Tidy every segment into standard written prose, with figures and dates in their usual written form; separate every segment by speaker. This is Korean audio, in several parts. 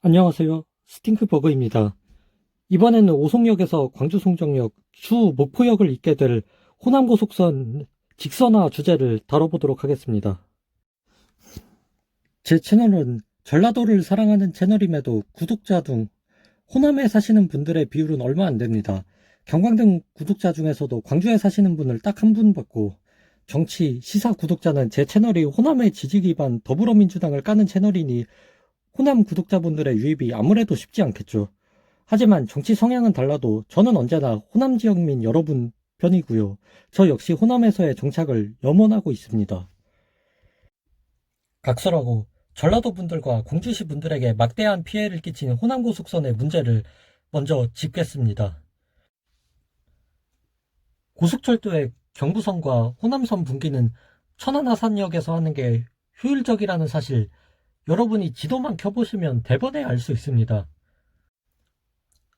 Speaker 1: 안녕하세요. 스팅크버그입니다. 이번에는 오송역에서 광주 송정역, 주 목포역을 잇게 될 호남고속선 직선화 주제를 다뤄보도록 하겠습니다. 제 채널은 전라도를 사랑하는 채널임에도 구독자 중 호남에 사시는 분들의 비율은 얼마 안 됩니다. 경광등 구독자 중에서도 광주에 사시는 분을 딱 한 분 받고, 정치, 시사 구독자는 제 채널이 호남의 지지 기반 더불어민주당을 까는 채널이니 호남 구독자분들의 유입이 아무래도 쉽지 않겠죠. 하지만 정치 성향은 달라도 저는 언제나 호남 지역민 여러분 편이고요. 저 역시 호남에서의 정착을 염원하고 있습니다. 각설하고 전라도 분들과 공주시 분들에게 막대한 피해를 끼친 호남고속선의 문제를 먼저 짚겠습니다. 고속철도의 경부선과 호남선 분기는 천안하산역에서 하는 게 효율적이라는 사실, 여러분이 지도만 켜보시면 대번에 알 수 있습니다.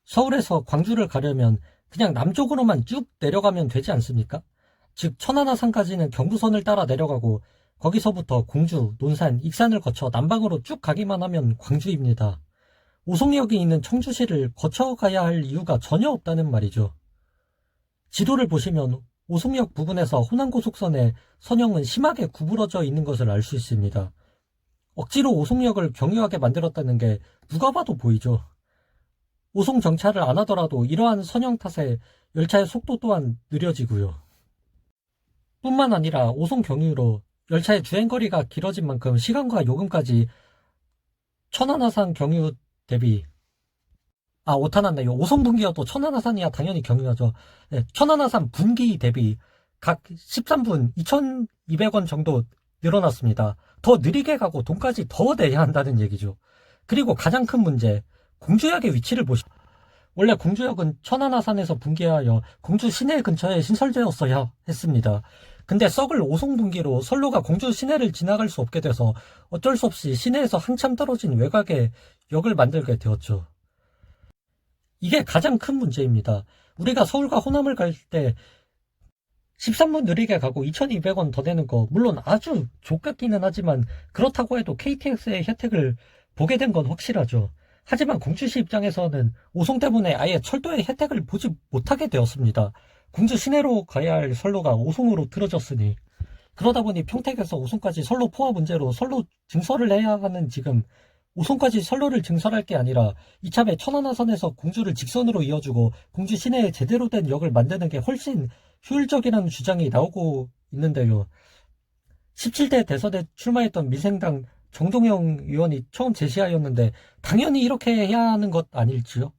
Speaker 1: 서울에서 광주를 가려면 그냥 남쪽으로만 쭉 내려가면 되지 않습니까? 즉 천안하산까지는 경부선을 따라 내려가고 거기서부터 공주, 논산, 익산을 거쳐 남방으로 쭉 가기만 하면 광주입니다. 오송역이 있는 청주시를 거쳐가야 할 이유가 전혀 없다는 말이죠. 지도를 보시면 오송역 부근에서 호남고속선의 선형은 심하게 구부러져 있는 것을 알 수 있습니다. 억지로 오송역을 경유하게 만들었다는 게 누가 봐도 보이죠. 오송 정차를 안 하더라도 이러한 선형 탓에 열차의 속도 또한 느려지고요. 뿐만 아니라 오송 경유로 열차의 주행거리가 길어진 만큼 시간과 요금까지 천안하산 경유 대비 오타났네요. 오송 분기여도 천안하산이야 당연히 경유하죠. 네, 천안하산 분기 대비 각 13분 2,200원 정도 늘어났습니다. 더 느리게 가고 돈까지 더 내야 한다는 얘기죠. 그리고 가장 큰 문제, 공주역의 위치를 보시죠. 원래 공주역은 천안하산에서 분기하여 공주 시내 근처에 신설되었어야 했습니다. 근데 썩을 오송분기로 선로가 공주 시내를 지나갈 수 없게 돼서 어쩔 수 없이 시내에서 한참 떨어진 외곽에 역을 만들게 되었죠. 이게 가장 큰 문제입니다. 우리가 서울과 호남을 갈 때 13분 느리게 가고 2,200원 더 내는 거 물론 아주 족같기는 하지만 그렇다고 해도 KTX의 혜택을 보게 된 건 확실하죠. 하지만 공주시 입장에서는 오송 때문에 아예 철도의 혜택을 보지 못하게 되었습니다. 공주 시내로 가야 할 선로가 오송으로 틀어졌으니, 그러다 보니 평택에서 오송까지 선로 포화 문제로 선로 증설을 해야 하는 지금 오송까지 선로를 증설할 게 아니라 이참에 천안하산에서 공주를 직선으로 이어주고 공주 시내에 제대로 된 역을 만드는 게 훨씬 효율적이라는 주장이 나오고 있는데요. 17대 대선에 출마했던 민생당 정동영 의원이 처음 제시하였는데 당연히 이렇게 해야 하는 것 아닐지요?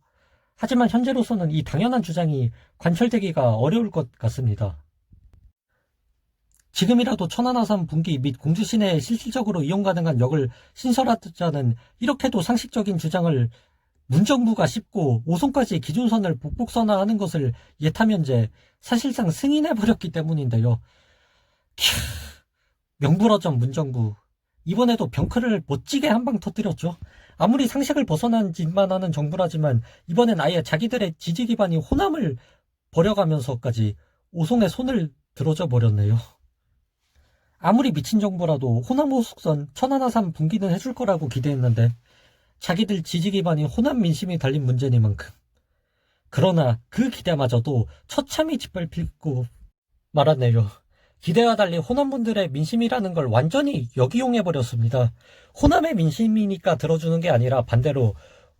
Speaker 1: 하지만 현재로서는 이 당연한 주장이 관철되기가 어려울 것 같습니다. 지금이라도 천안하산 분기 및 공주 시내에 실질적으로 이용 가능한 역을 신설하자는 이렇게도 상식적인 주장을 문정부가 씹고 오송까지 기준선을 복복선화하는 것을 예타면제 사실상 승인해버렸기 때문인데요. 명불허전 문정부, 이번에도 병크를 멋지게 한 방 터뜨렸죠. 아무리 상식을 벗어난 짓만 하는 정부라지만 이번엔 아예 자기들의 지지 기반이 호남을 버려가면서까지 오송에 손을 들어줘 버렸네요. 아무리 미친 정부라도 호남고속선 천안하산 분기는 해줄 거라고 기대했는데 자기들 지지 기반이 호남 민심이 달린 문제니만큼. 그러나 그 기대마저도 처참히 짓밟히고 말았네요. 기대와 달리 호남분들의 민심이라는 걸 완전히 역이용해버렸습니다. 호남의 민심이니까 들어주는 게 아니라 반대로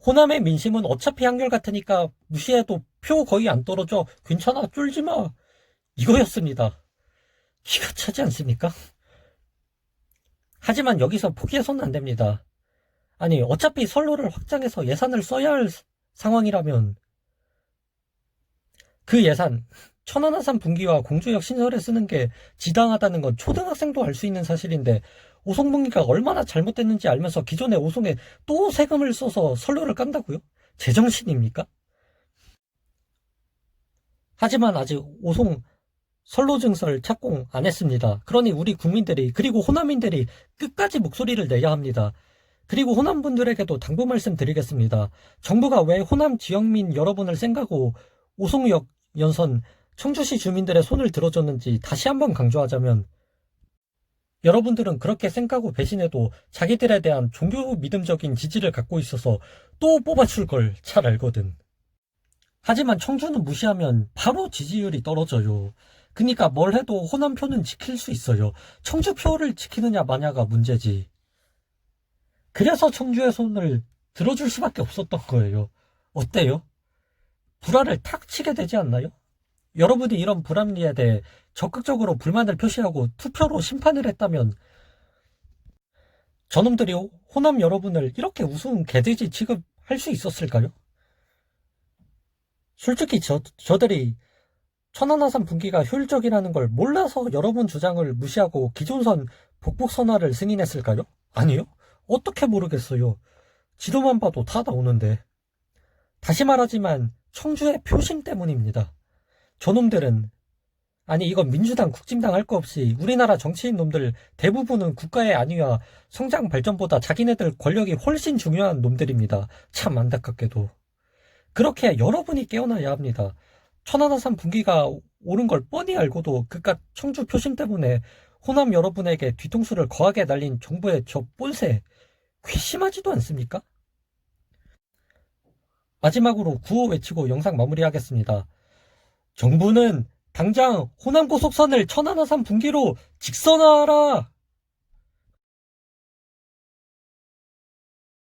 Speaker 1: 호남의 민심은 어차피 한결같으니까 무시해도 표 거의 안 떨어져 괜찮아 쫄지마 이거였습니다. 기가 차지 않습니까? 하지만 여기서 포기해서는 안 됩니다. 아니 어차피 선로를 확장해서 예산을 써야 할 상황이라면 그 예산 천안하산 분기와 공주역 신설에 쓰는 게 지당하다는 건 초등학생도 알 수 있는 사실인데 오송분기가 얼마나 잘못됐는지 알면서 기존의 오송에 또 세금을 써서 선로를 깐다고요? 제정신입니까? 하지만 아직 오송 선로 증설 착공 안 했습니다. 그러니 우리 국민들이 그리고 호남인들이 끝까지 목소리를 내야 합니다. 그리고 호남분들에게도 당부 말씀드리겠습니다. 정부가 왜 호남 지역민 여러분을 생각하고 오송역 연선 청주시 주민들의 손을 들어줬는지 다시 한번 강조하자면 여러분들은 그렇게 쌩까고 배신해도 자기들에 대한 종교 믿음적인 지지를 갖고 있어서 또 뽑아줄 걸 잘 알거든. 하지만 청주는 무시하면 바로 지지율이 떨어져요. 그니까 뭘 해도 호남표는 지킬 수 있어요. 청주표를 지키느냐 마냐가 문제지. 그래서 청주의 손을 들어줄 수밖에 없었던 거예요. 어때요? 불화를 탁 치게 되지 않나요? 여러분이 이런 불합리에 대해 적극적으로 불만을 표시하고 투표로 심판을 했다면 저놈들이 호남 여러분을 이렇게 우스운 개돼지 취급할 수 있었을까요? 솔직히 저들이 천안함 분기가 효율적이라는 걸 몰라서 여러분 주장을 무시하고 기존선 복복선화를 승인했을까요? 아니요. 어떻게 모르겠어요. 지도만 봐도 다 나오는데. 다시 말하지만 청주의 표심 때문입니다. 저놈들은, 아니 이건 민주당 국진당 할 거 없이 우리나라 정치인 놈들 대부분은 국가의 안위와 성장 발전보다 자기네들 권력이 훨씬 중요한 놈들입니다. 참 안타깝게도. 그렇게 여러분이 깨어나야 합니다. 천안함 분기가 오른 걸 뻔히 알고도 그깟 청주 표심 때문에 호남 여러분에게 뒤통수를 거하게 날린 정부의 저 뽐새 괘씸하지도 않습니까? 마지막으로 구호 외치고 영상 마무리하겠습니다. 정부는 당장 호남 고속선을 천안함 분기로 직선화하라!